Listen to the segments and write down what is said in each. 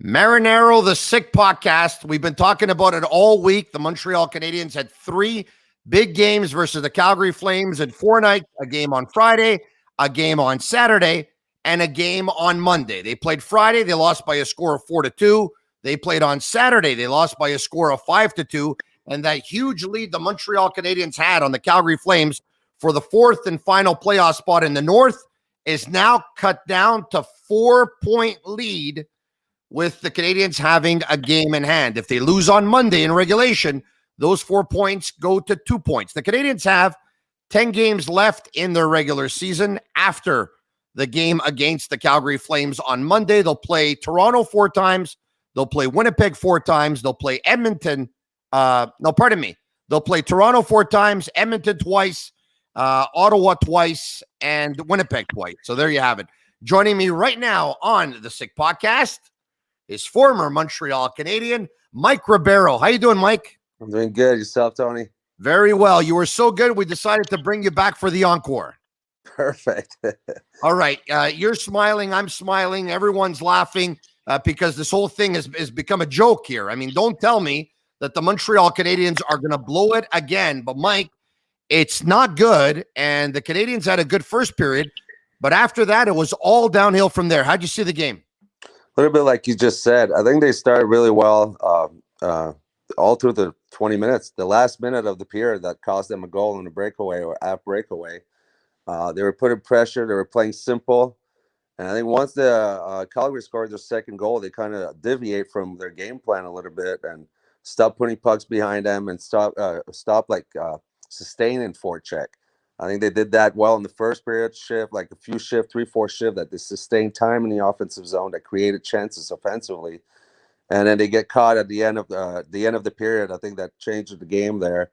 Marinaro, the Sick Podcast. We've been talking about it all week. The Montreal Canadiens had three big games versus the Calgary Flames in 4 nights, a game on Friday, a game on Saturday, and a game on Monday. They played Friday. They lost by a score of 4-2. They played on Saturday. They lost by a score of 5-2. And that huge lead the Montreal Canadiens had on the Calgary Flames for the fourth and final playoff spot in the North is now cut down to 4-point lead, with the Canadiens having a game in hand. If they lose on Monday in regulation, those 4 points go to 2 points. The Canadiens have 10 games left in their regular season. After the game against the Calgary Flames on Monday, they'll play Toronto 4 times. They'll play Winnipeg 4 times. They'll play Edmonton. They'll play Toronto 4 times, Edmonton twice, Ottawa twice, and Winnipeg twice. So there you have it. Joining me right now on the Sick Podcast is former Montreal Canadian, Mike Ribeiro. How you doing, Mike? I'm doing good. Yourself, Tony? Very well. You were so good, we decided to bring you back for the encore. Perfect. All right. You're smiling. I'm smiling. Everyone's laughing because this whole thing has become a joke here. I mean, don't tell me that the Montreal Canadiens are going to blow it again. But, Mike, it's not good. And the Canadiens had a good first period. But after that, it was all downhill from there. How'd you see the game? A little bit like you just said. I think they started really well all through the 20 minutes. The last minute of the period that cost them a goal in a breakaway or half breakaway. They were putting pressure. They were playing simple. And I think once the Calgary scored their second goal, they kind of deviate from their game plan a little bit and stop putting pucks behind them and stop sustaining forecheck. I think they did that well in the first period shift, like a few shift, 3-4 shift, that they sustained time in the offensive zone that created chances offensively. And then they get caught at the end of the period. I think that changed the game there.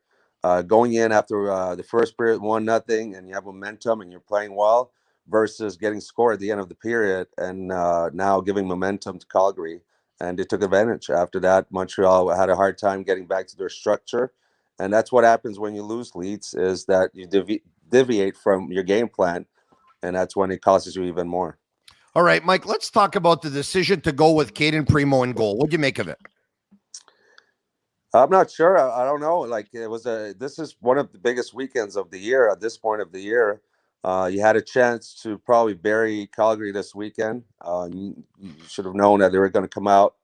Going in after the first period 1-0 and you have momentum and you're playing well versus getting scored at the end of the period and now giving momentum to Calgary. And they took advantage. After that, Montreal had a hard time getting back to their structure. And that's what happens when you lose leads, is that you deviate from your game plan, and that's when it costs you even more. All right, Mike, let's talk about the decision to go with Caden Primo in goal. What do you make of it? I'm not sure. I don't know. Like, this is one of the biggest weekends of the year at this point of the year. You had a chance to probably bury Calgary this weekend. You should have known that they were going to come out.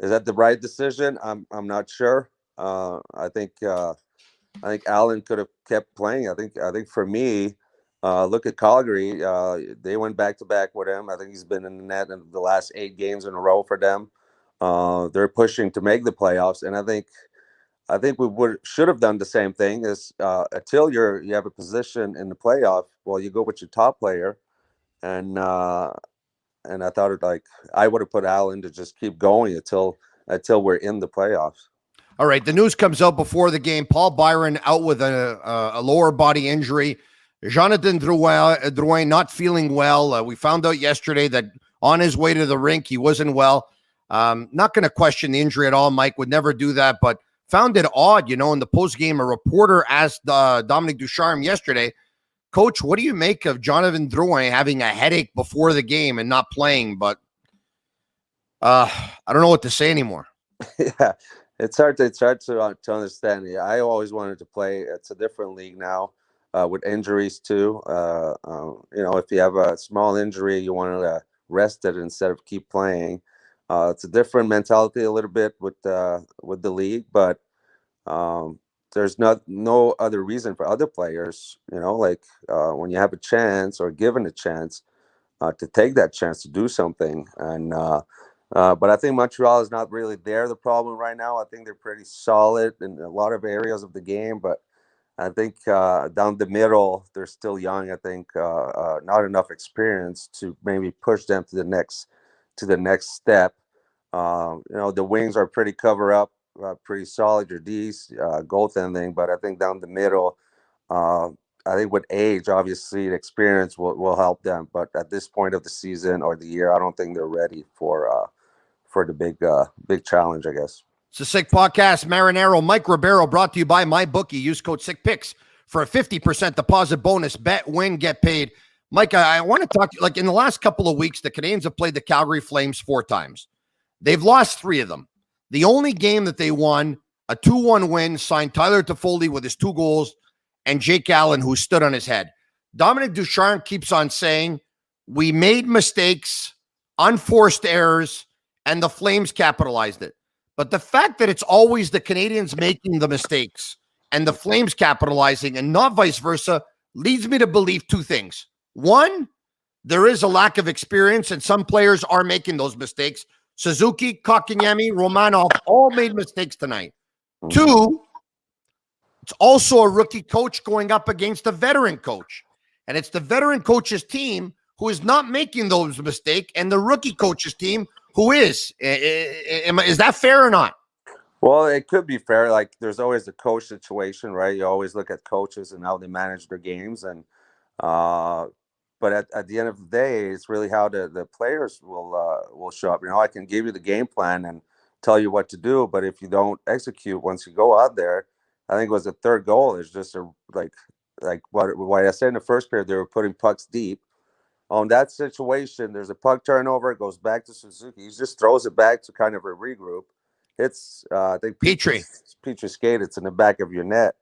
Is that the right decision? I'm not sure. I think Allen could have kept playing. I think for me, look at Calgary. They went back to back with him. I think he's been in the net in the last 8 games in a row for them. They're pushing to make the playoffs, and I think we should have done the same thing. Is until you have a position in the playoff, well, you go with your top player, and I thought I would have put Allen to just keep going until we're in the playoffs. All right, the news comes out before the game. Paul Byron out with a lower body injury. Jonathan Drouin not feeling well. We found out yesterday that on his way to the rink, he wasn't well. Not going to question the injury at all. Mike would never do that, but found it odd, in the postgame. A reporter asked Dominic Ducharme yesterday, Coach, what do you make of Jonathan Drouin having a headache before the game and not playing? But I don't know what to say anymore. Yeah. It's hard to understand. I always wanted to play. It's a different league now with injuries too. If you have a small injury, you want to rest it instead of keep playing. It's a different mentality a little bit with the league, but there's no other reason for other players. When you have a chance or given a chance to take that chance to do something. And but I think Montreal is not really the problem right now. I think they're pretty solid in a lot of areas of the game, but I think down the middle, they're still young. I think not enough experience to maybe push them to the next step. The wings are pretty cover up, pretty solid. Your D's, goaltending, but I think down the middle, I think with age, obviously, the experience will help them. But at this point of the season or the year, I don't think they're ready for the big challenge, I guess. It's a Sick Podcast. Marinaro, Mike Ribeiro, brought to you by MyBookie. Use code SickPicks for a 50% deposit bonus. Bet, win, get paid. Mike, I want to talk to you. Like, in the last couple of weeks, the Canadiens have played the Calgary Flames 4 times. They've lost 3 of them. The only game that they won, a 2-1 win, signed Tyler Toffoli with his 2 goals and Jake Allen, who stood on his head. Dominic Ducharme keeps on saying, we made mistakes, unforced errors, and the Flames capitalized it. But the fact that it's always the Canadiens making the mistakes and the Flames capitalizing and not vice versa leads me to believe 2 things. One, there is a lack of experience, and some players are making those mistakes. Suzuki, Kotkaniemi, Romanov all made mistakes tonight. 2, it's also a rookie coach going up against a veteran coach. And it's the veteran coach's team who is not making those mistakes, and the rookie coach's team who is. Is that fair or not? Well, it could be fair. Like, there's always a coach situation, right? You always look at coaches and how they manage their games, and but at the end of the day, it's really how the players will show up. I can give you the game plan and tell you what to do, but if you don't execute once you go out there, I think it was the 3rd goal. It's just like what I said in the first period. They were putting pucks deep. On that situation, there's a puck turnover. It goes back to Suzuki. He just throws it back to kind of a regroup. It's I think Petrie skate. It's in the back of your net.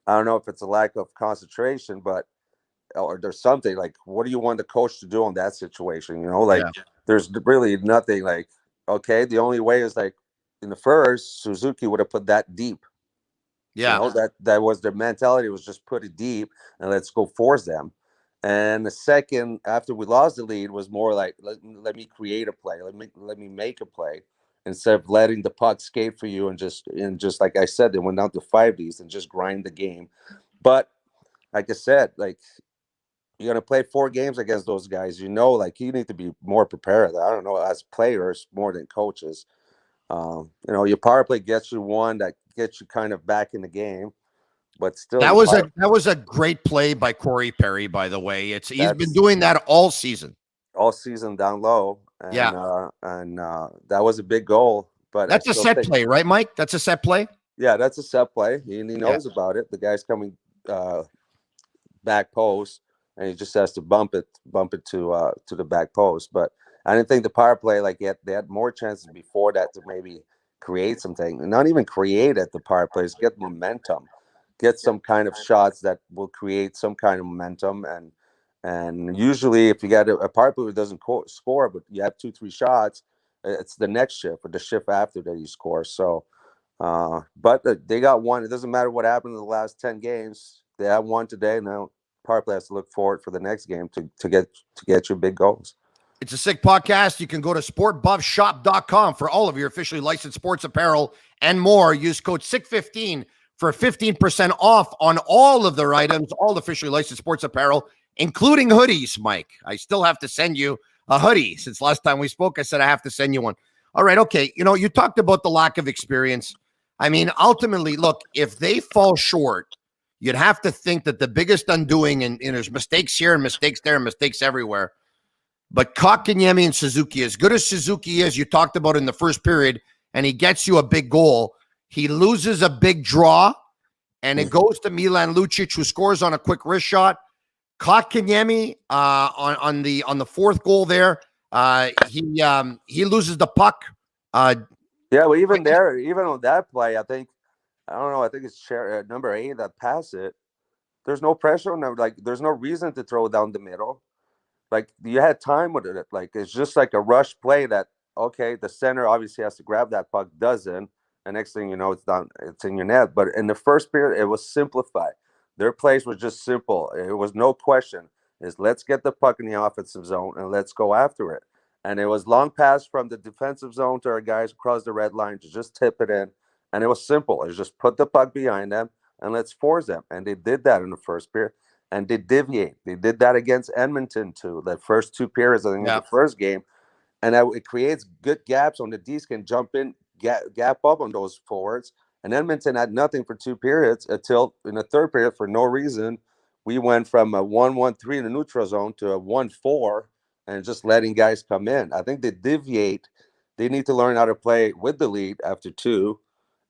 I don't know if it's a lack of concentration, but or there's something like, what do you want the coach to do on that situation? There's really nothing. Like, okay, the only way is like in the first, Suzuki would have put that deep. Yeah, that was their mentality, was just put it deep and let's go force them. And the second, after we lost the lead, was more like, let me create a play, let me make a play, instead of letting the puck skate for you and just like I said, they went down to 5Ds and just grind the game. But like I said, like, you're going to play 4 games against those guys. Like, you need to be more prepared. I don't know, as players more than coaches. Your power play gets you one that gets you kind of back in the game, but still, that was a great play by Corey Perry. By the way, he's been doing that all season down low, and that was a big goal. But that's a set play, right, Mike? That's a set play. Yeah, that's a set play. He knows about it. The guy's coming back post, and he just has to bump it to the back post. But I didn't think the power play, like, they had more chances before that to maybe create something. And not even create at the power plays, get momentum, get some kind of shots that will create some kind of momentum. And usually, if you got a power play that doesn't score, but you have 2-3 shots, it's the next shift or the shift after that you score. So, but they got one. It doesn't matter what happened in the last 10 games. They have one today. Now power play has to look forward for the next game to get your big goals. It's a sick podcast. You can go to sportbuffshop.com for all of your officially licensed sports apparel and more. Use code SICK15 for 15% off on all of their items, all officially licensed sports apparel, including hoodies, Mike. I still have to send you a hoodie. Since last time we spoke, I said I have to send you one. All right, okay. You talked about the lack of experience. I mean, ultimately, look, if they fall short, you'd have to think that the biggest undoing, and there's mistakes here and mistakes there and mistakes everywhere. But Kotkaniemi and Suzuki, as good as Suzuki is, you talked about in the first period, and he gets you a big goal, he loses a big draw, and it goes to Milan Lucic, who scores on a quick wrist shot. Kotkaniemi on the 4th goal there, he loses the puck. Well, even on that play, I think it's number 8 that passed it. There's no pressure on them. Like, there's no reason to throw down the middle. Like, you had time with it. Like, it's just like a rush play that, okay, the center obviously has to grab that puck, doesn't, and next thing you know, it's in your net. But in the first period, it was simplified. Their plays were just simple. It was no question. Let's get the puck in the offensive zone and let's go after it. And it was long pass from the defensive zone to our guys across the red line to just tip it in. And it was simple. It was just put the puck behind them and let's force them. And they did that in the first period. And they deviate. They did that against Edmonton too. The first 2 periods, I think, of the first game. And it creates good gaps on the D's can jump in, gap up on those forwards. And Edmonton had nothing for 2 periods until in the third period, for no reason, we went from a 1-1-3 in the neutral zone to a 1-4 and just letting guys come in. I think they deviate. They need to learn how to play with the lead after 2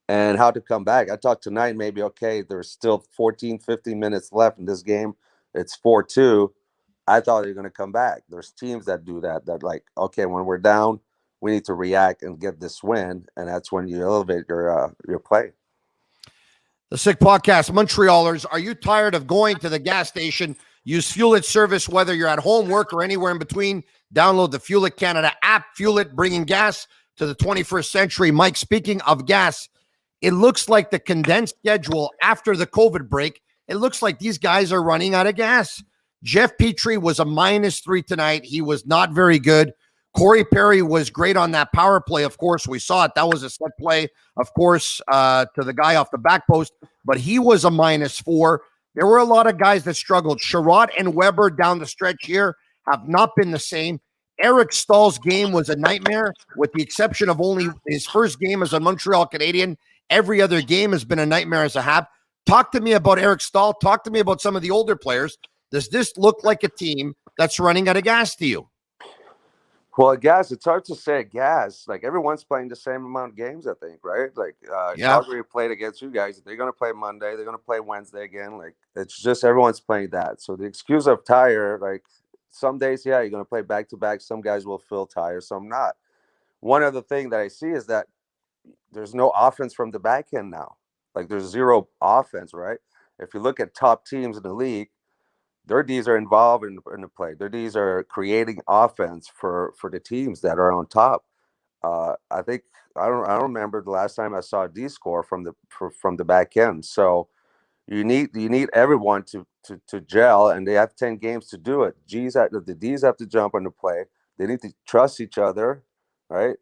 and how to come back. I thought tonight maybe, okay, there's still 14, 15 minutes left in this game. It's 4-2. I thought they were going to come back. There's teams that do that like, okay, when we're down, we need to react and get this win, and that's when you elevate your play. The Sick Podcast, Montrealers, are you tired of going to the gas station? Use Fuel It service, whether you're at home, work, or anywhere in between. Download the Fuel It Canada app. Fuel It, bringing gas to the 21st century. Mike, speaking of gas, it looks like the condensed schedule after the COVID break, it looks like these guys are running out of gas. Jeff Petrie was a -3 tonight. He was not very good. Corey Perry was great on that power play. Of course, we saw it. That was a set play, of course, to the guy off the back post, but he was a -4. There were a lot of guys that struggled. Sherrod and Weber down the stretch here have not been the same. Eric Stahl's game was a nightmare, with the exception of only his first game as a Montreal Canadien. Every other game has been a nightmare as a Hab. Talk to me about Eric Stahl. Talk to me about some of the older players. Does this look like a team that's running out of gas to you? Well, gas, it's hard to say gas. Like, everyone's playing the same amount of games, I think, right? Like, Calgary played against you guys. They're going to play Monday. They're going to play Wednesday again. Like, it's just everyone's playing that. So the excuse of tired, like, some days, yeah, you're going to play back-to-back. Some guys will feel tired, some not. One other thing that I see is that there's no offense from the back end now. Like, there's zero offense, right? If you look at top teams in the league, their Ds are involved in the play. Their Ds are creating offense for the teams that are on top. I think I don't remember the last time I saw a D score from the back end. So you need everyone to gel, and they have 10 games to do it. The Ds have to jump on the play. They need to trust each other, right?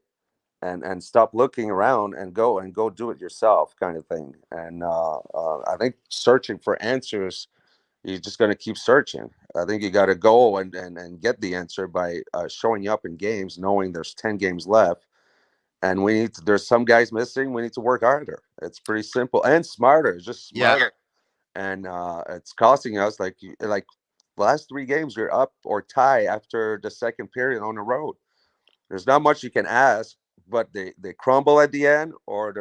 And stop looking around and go do it yourself, kind of thing. And I think searching for answers, you're just going to keep searching. I think you got to go and get the answer by showing up in games, knowing there's 10 games left. And there's some guys missing. We need to work harder. It's pretty simple and smarter, just smarter. Yeah. And it's costing us like the last 3 games, you're up or tie after the second period on the road. There's not much you can ask, but they crumble at the end, or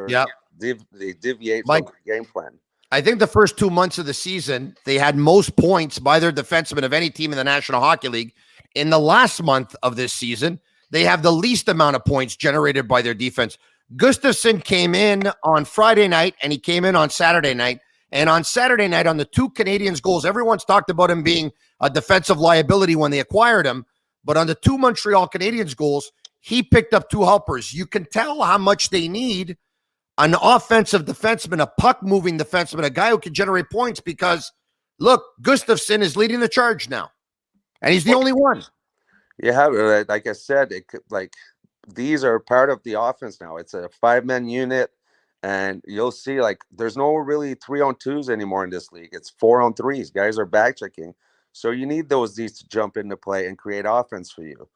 they deviate from the game plan. I think the first 2 months of the season, they had most points by their defensemen of any team in the National Hockey League. In the last month of this season, they have the least amount of points generated by their defense. Gustafsson came in on Friday night, and he came in on Saturday night. And on Saturday night, on the 2 Canadiens goals, everyone's talked about him being a defensive liability when they acquired him. But on the 2 Montreal Canadiens goals, he picked up 2 helpers. You can tell how much they need an offensive defenseman, a puck-moving defenseman, a guy who can generate points, because, look, Gustafsson is leading the charge now, and he's the only one. Yeah, like I said, these are part of the offense now. It's a 5-man unit, and you'll see, like, there's no really 3-on-2s anymore in this league. It's 4-on-3s. Guys are back-checking. So you need those Ds to jump into play and create offense for you,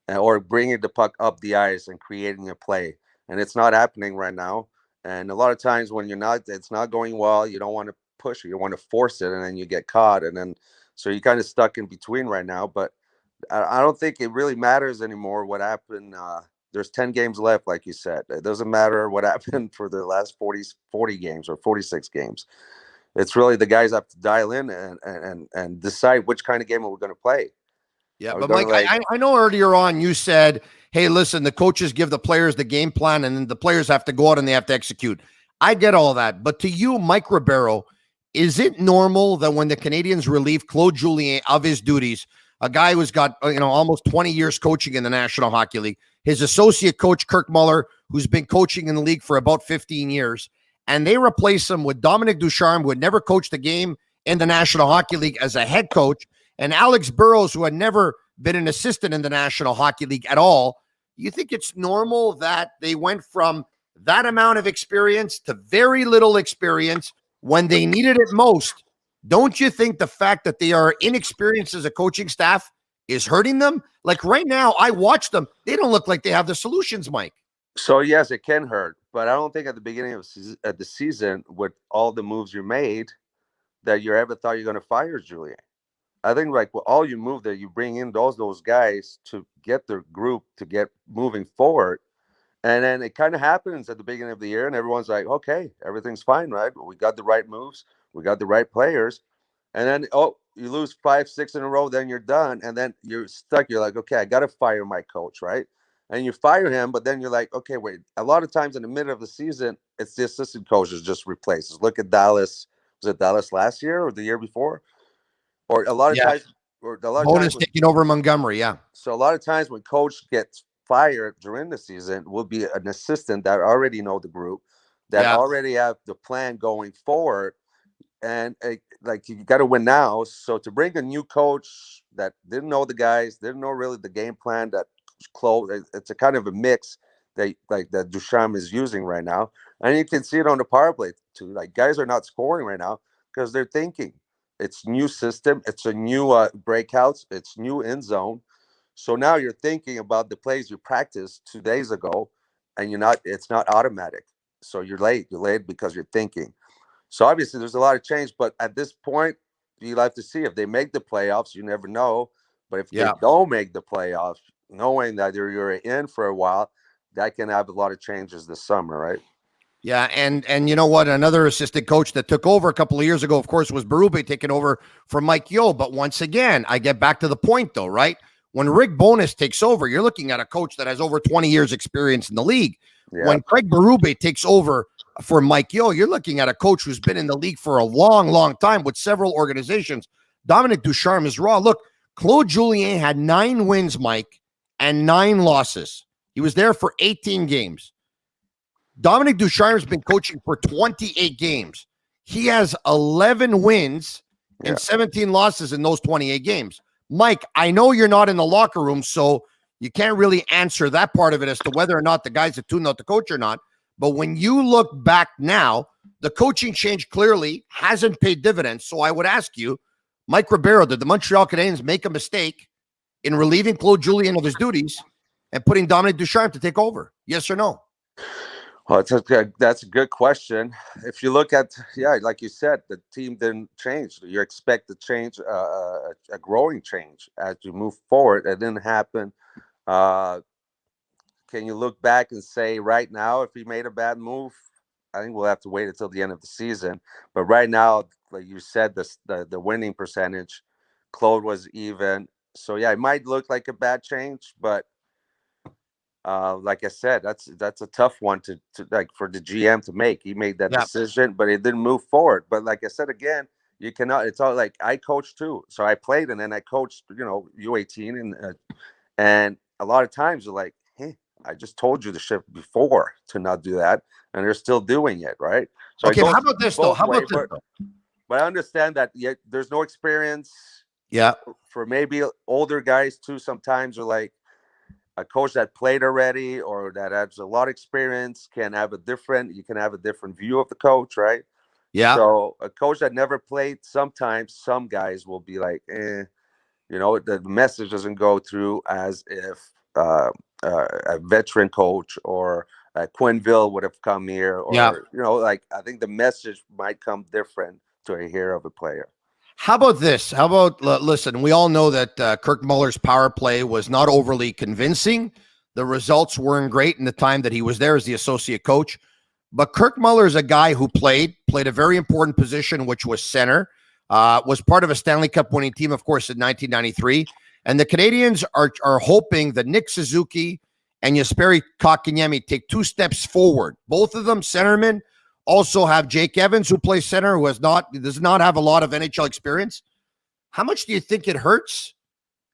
or bringing the puck up the ice and creating a play. And it's not happening right now. And a lot of times when it's not going well, you don't want to push it. You want to force it, and then you get caught. And then, so you're kind of stuck in between right now. But I don't think it really matters anymore what happened. There's 10 games left, like you said. It doesn't matter what happened for the last 40 games or 46 games. It's really the guys have to dial in and decide which kind of game are we going to play. Yeah, but Mike, I know earlier on you said, hey, listen, the coaches give the players the game plan, and then the players have to go out and they have to execute. I get all that. But to you, Mike Ribeiro, is it normal that when the Canadiens relieve Claude Julien of his duties, a guy who's got almost 20 years coaching in the National Hockey League, his associate coach, Kirk Muller, who's been coaching in the league for about 15 years, and they replace him with Dominic Ducharme, who had never coached a game in the National Hockey League as a head coach, and Alex Burrows, who had never been an assistant in the National Hockey League at all? You think it's normal that they went from that amount of experience to very little experience when they needed it most? Don't you think the fact that they are inexperienced as a coaching staff is hurting them? Like right now, I watch them. They don't look like they have the solutions, Mike. So, yes, it can hurt. But I don't think at the beginning of the season, with all the moves you made, that you ever thought you're going to fire Julien. I think with all you move that you bring in those guys to get their group to get moving forward. And then it kind of happens at the beginning of the year, and everyone's like, okay, everything's fine, right? We got the right moves. We got the right players. And then, you lose 5, 6 in a row, then you're done. And then you're stuck. You're like, okay, I got to fire my coach, right? and you fire him, but then you're like, okay, wait. A lot of times in the middle of the season, it's the assistant coaches just replaces. Look at Dallas. Was it Dallas last year or the year before? Or a lot of Yeah. times, or a lot of Bonus times, taking over Montgomery. Yeah. so a lot of times when coach gets fired during the season, will be an assistant that already know the group, that Yeah. already have the plan going forward, and like you got to win now. So to bring a new coach that didn't know the guys, didn't know really the game plan, that close, it's a kind of a mix that like that Ducharme is using right now, and you can see it on the power play too. Like guys are not scoring right now because they're thinking. It's new system. It's a new breakouts. It's new end zone. So now you're thinking about the plays you practiced 2 days ago, and you're not. It's not automatic. So you're late. You're late because you're thinking. So obviously there's a lot of change, but at this point, you like to see if they make the playoffs. You never know, but if they Yeah. don't make the playoffs, knowing that you're in for a while, that can have a lot of changes this summer, right? Yeah, and you know what? Another assistant coach that took over a couple of years ago, of course, was Berube taking over from Mike Yeo. But once again, I get back to the point, though, right? When Rick Bowness takes over, you're looking at a coach that has over 20 years experience in the league. Yeah. When Craig Berube takes over for Mike Yeo, you're looking at a coach who's been in the league for a long, long time with several organizations. Dominic Ducharme is raw. Look, Claude Julien had 9 wins, Mike, and 9 losses. He was there for 18 games. Dominic Ducharme has been coaching for 28 games. He has 11 wins and 17 losses in those 28 games. Mike, I know you're not in the locker room, so you can't really answer that part of it as to whether or not the guys have tuned out the coach or not. But when you look back now, the coaching change clearly hasn't paid dividends. So I would ask you, Mike Ribeiro, did the Montreal Canadiens make a mistake in relieving Claude Julien of his duties and putting Dominic Ducharme to take over? Yes or no? Well, that's a good question. If you look at, like you said, the team didn't change. You expect a change, a growing change as you move forward. It didn't happen. Can you look back and say right now if he made a bad move? I think we'll have to wait until the end of the season. But right now, like you said, the winning percentage, Claude was even. So yeah, it might look like a bad change, but like I said, that's a tough one to like for the GM to make. He made that decision, but it didn't move forward. But like I said again, you cannot. It's all like I coached too, so I played and then I coached. U18 and a lot of times you're like, hey, I just told you the shift before to not do that, and they're still doing it, right? So okay, how about this though? How about this though? But I understand that there's no experience. Yeah, for maybe older guys too. Sometimes are like. A coach that played already or that has a lot of experience you can have a different view of the coach, right? Yeah. So a coach that never played, sometimes some guys will be like, the message doesn't go through as if a veteran coach or Quinville would have come here, or I think the message might come different to a hear of a player. How about this? How about, listen, we all know that Kirk Muller's power play was not overly convincing. The results weren't great in the time that he was there as the associate coach. But Kirk Muller is a guy who played a very important position, which was center, was part of a Stanley Cup winning team, of course, in 1993. And the Canadiens are hoping that Nick Suzuki and Jesperi Kotkaniemi take 2 steps forward. Both of them centermen. Also have Jake Evans, who plays center, who does not have a lot of NHL experience. How much do you think it hurts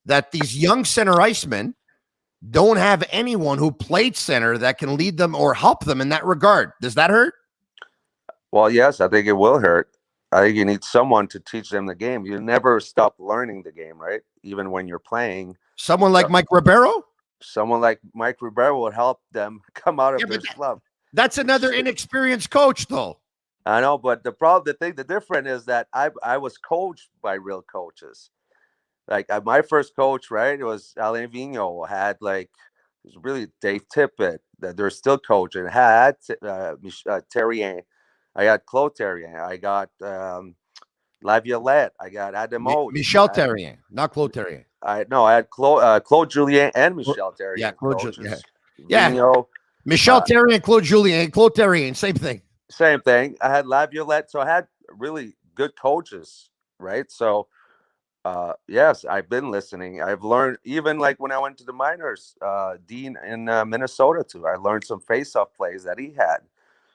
that these young center icemen don't have anyone who played center that can lead them or help them in that regard? Does that hurt? Well, yes, I think it will hurt. I think you need someone to teach them the game. You never stop learning the game, right? Even when you're playing. Someone like Mike Ribeiro? Someone like Mike Ribeiro would help them come out of their slump. That's another inexperienced coach, though. I know, but the difference is that I was coached by real coaches. Like my first coach, right? It was Alain Vigneault. Had it was really Dave Tippett that they're still coaching. Had Terrien. I got Claude Terrien. I got Laviolette. I got Adam Oates. Michel Terrien, not Claude Terrien. I had Claude Julien and Michel Terrien. Yeah, Claude Julien. Vigneault, Michel Terrien, Claude Julien, Claude Terrien, same thing. Same thing. I had Laviolette, so I had really good coaches, right? So Yes, I've been listening. I've learned, even like when I went to the minors, Dean in Minnesota too. I learned some face-off plays that he had.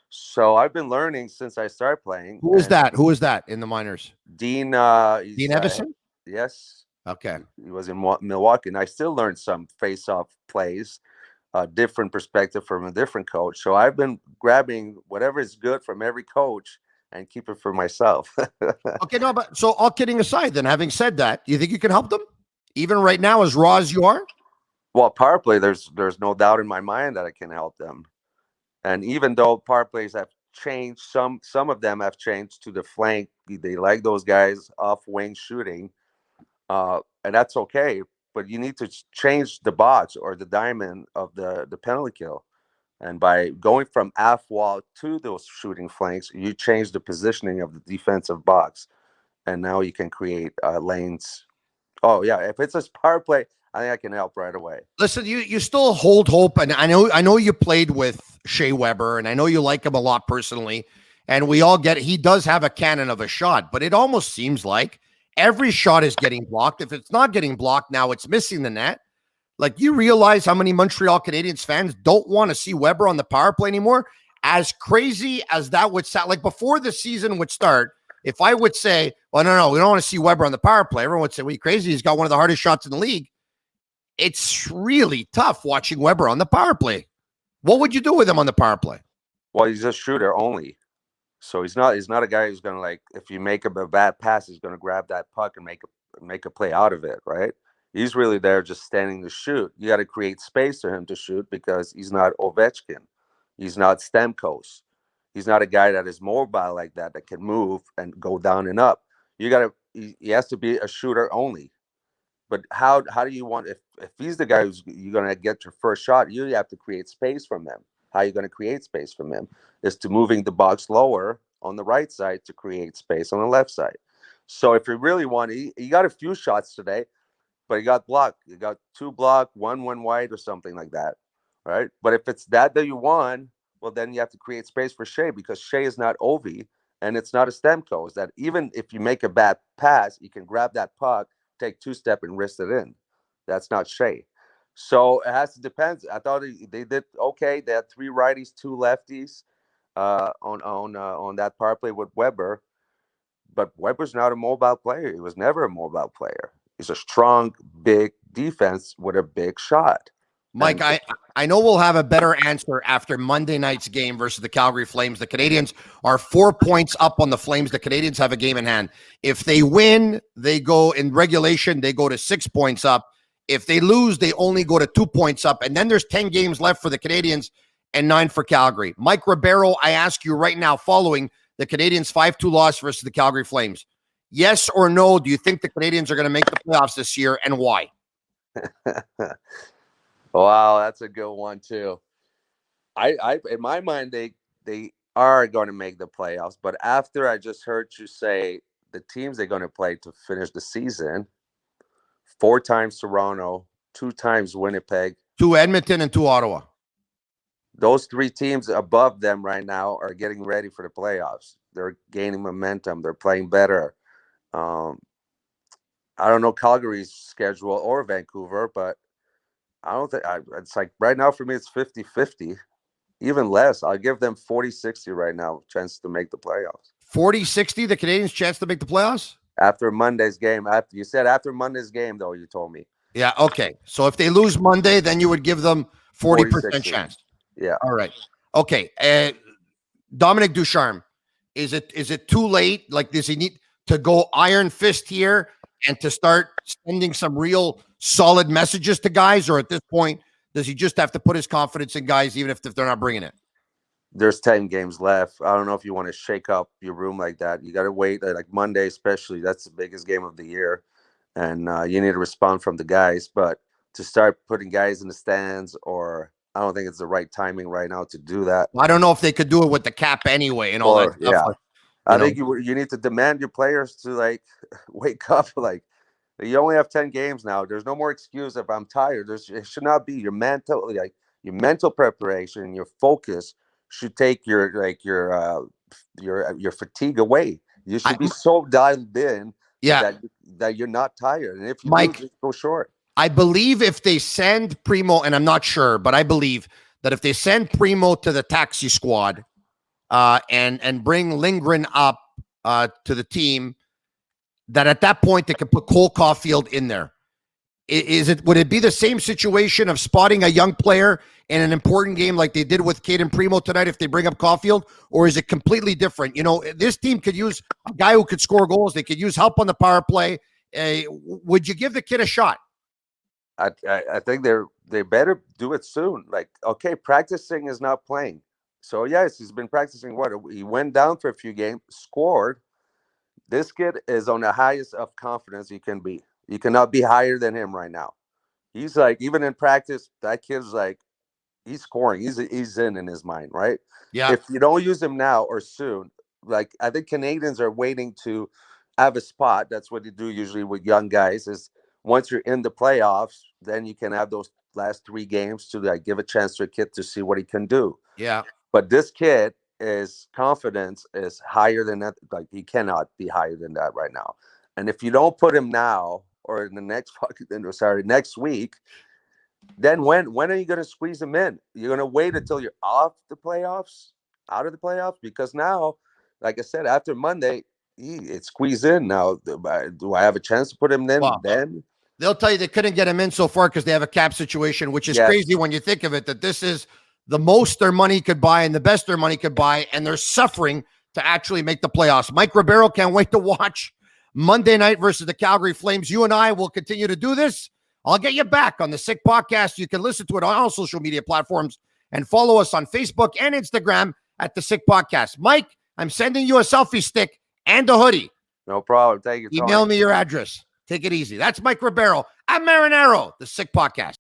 So I've been learning since I started playing. Who is And that? Who is that in the minors? Dean, Dean he's Evison? yes, Okay. he was in Milwaukee, and I still learned some face-off plays, different perspective from a different coach. So I've been grabbing whatever is good from every coach and keep it for myself. Okay, no, but so all kidding aside, then having said that, do you think you can help them? Even right now, as raw as you are? Well, power play, there's no doubt in my mind that I can help them. And even though power plays have changed, some of them have changed to the flank. They like those guys off wing shooting, and that's okay. But you need to change the box or the diamond of the penalty kill. And by going from half wall to those shooting flanks, you change the positioning of the defensive box, and now you can create lanes. Oh yeah, if it's a power play, I think I can help right away. Listen, you still hold hope, and I know you played with Shea Weber, and I know you like him a lot personally, and we all get it. He does have a cannon of a shot, but it almost seems like every shot is getting blocked. If it's not getting blocked now, it's missing the net. Like, you realize how many Montreal Canadiens fans don't want to see Weber on the power play anymore? As crazy as that would sound, like before the season would start, if I would say, well, no, we don't want to see Weber on the power play, everyone would say, well, you crazy. He's got one of the hardest shots in the league. It's really tough watching Weber on the power play. What would you do with him on the power play? Well, he's a shooter only. So he's not a guy who's gonna, like, if you make him a bad pass, he's gonna grab that puck and make a play out of it, right? He's really there just standing to shoot. You got to create space for him to shoot because he's not Ovechkin, he's not Stamkos, he's not a guy that is mobile like that can move and go down and up. He has to be a shooter only. But how do you want, if he's the guy who's you're gonna get your first shot, you have to create space from him. How are you gonna create space from him? Is to moving the box lower on the right side to create space on the left side. So if you really want, he got a few shots today, but he got blocked. You got two blocked, one wide or something like that, right? But if it's that you want, well, then you have to create space for Shea because Shea is not Ovi and it's not a Stemco. That even if you make a bad pass, you can grab that puck, take two-step and wrist it in. That's not Shea. So it has to depend. I thought they did okay. They had three righties, two lefties on that power play with Weber. But Weber's not a mobile player. He was never a mobile player. He's a strong, big defense with a big shot. Mike, I know we'll have a better answer after Monday night's game versus the Calgary Flames. The Canadiens are 4 points up on the Flames. The Canadiens have a game in hand. If they win, they go in regulation, they go to 6 points up. If they lose, they only go to 2 points up. And then there's 10 games left for the Canadiens and 9 for Calgary. Mike Ribeiro, I ask you right now, following the Canadiens' 5-2 loss versus the Calgary Flames, yes or no, do you think the Canadiens are going to make the playoffs this year, and why? Wow, that's a good one too. I in my mind they are going to make the playoffs, but after I just heard you say the teams they're going to play to finish the season, 4 times Toronto, 2 times Winnipeg, 2 Edmonton and 2 Ottawa. those three teams above them right now are getting ready for the playoffs. They're gaining momentum. They're playing better. Um, I don't know Calgary's schedule or Vancouver, but I don't think it's like right now for me, it's 50-50, even less. I'll give them 40-60 right now, chance to make the playoffs. 40-60, the Canadiens' chance to make the playoffs? After Monday's game, after Monday's game, though, you told me. Yeah, okay. So if they lose Monday, then you would give them 40% chance. Yeah. All right. Okay. Dominic Ducharme, is it too late? Like, does he need to go iron fist here and to start sending some real solid messages to guys? Or at this point, does he just have to put his confidence in guys, even if they're not bringing it? There's 10 games left. I don't know if you want to shake up your room like that. You got to wait, like Monday especially. That's the biggest game of the year. And you need to respond from the guys. But to start putting guys in the stands, or I don't think it's the right timing right now to do that. I don't know if they could do it with the cap anyway and all that stuff. Yeah. Like, I think you need to demand your players to, like, wake up. Like, you only have 10 games now. There's no more excuse if I'm tired. It should not be your mental preparation, your focus should take your fatigue away. You should be so dialed in Yeah. that you're not tired. And if you Mike, do, just go short. I believe if they send Primo, and I'm not sure, but I believe that if they send Primo to the taxi squad and bring Lindgren up to the team, that at that point they can put Cole Caufield in there. Would it be the same situation of spotting a young player in an important game like they did with Caden Primo tonight if they bring up Caufield, or is it completely different? You know, this team could use a guy who could score goals. They could use help on the power play. Would you give the kid a shot? I think they better do it soon. Like, okay, practicing is not playing. So yes, he's been practicing. What, he went down for a few games, scored. This kid is on the highest of confidence he can be. You cannot be higher than him right now. He's like, even in practice, that kid's like, he's scoring. He's in his mind, right? Yeah. If you don't use him now or soon, like I think Canadians are waiting to have a spot. That's what they do usually with young guys. Is once you're in the playoffs, then you can have those last 3 games to like give a chance to a kid to see what he can do. Yeah. But this kid, his confidence is higher than that. Like he cannot be higher than that right now. And if you don't put him now or in the next week, then when are you going to squeeze him in? You're going to wait until you're out of the playoffs, because now, like I said, after Monday, it's squeezed in. Now, do I have a chance to put him in? Well, then they'll tell you they couldn't get him in so far because they have a cap situation, which is crazy when you think of it, that this is the most their money could buy and the best their money could buy, and they're suffering to actually make the playoffs. Mike Ribeiro can't wait to watch Monday night versus the Calgary Flames. You and I will continue to do this. I'll get you back on the Sick Podcast. You can listen to it on all social media platforms and follow us on Facebook and Instagram at the Sick Podcast. Mike, I'm sending you a selfie stick and a hoodie. No problem. Thank you, Tony. Email me your address. Take it easy. That's Mike Ribeiro. I'm Marinero, the Sick Podcast.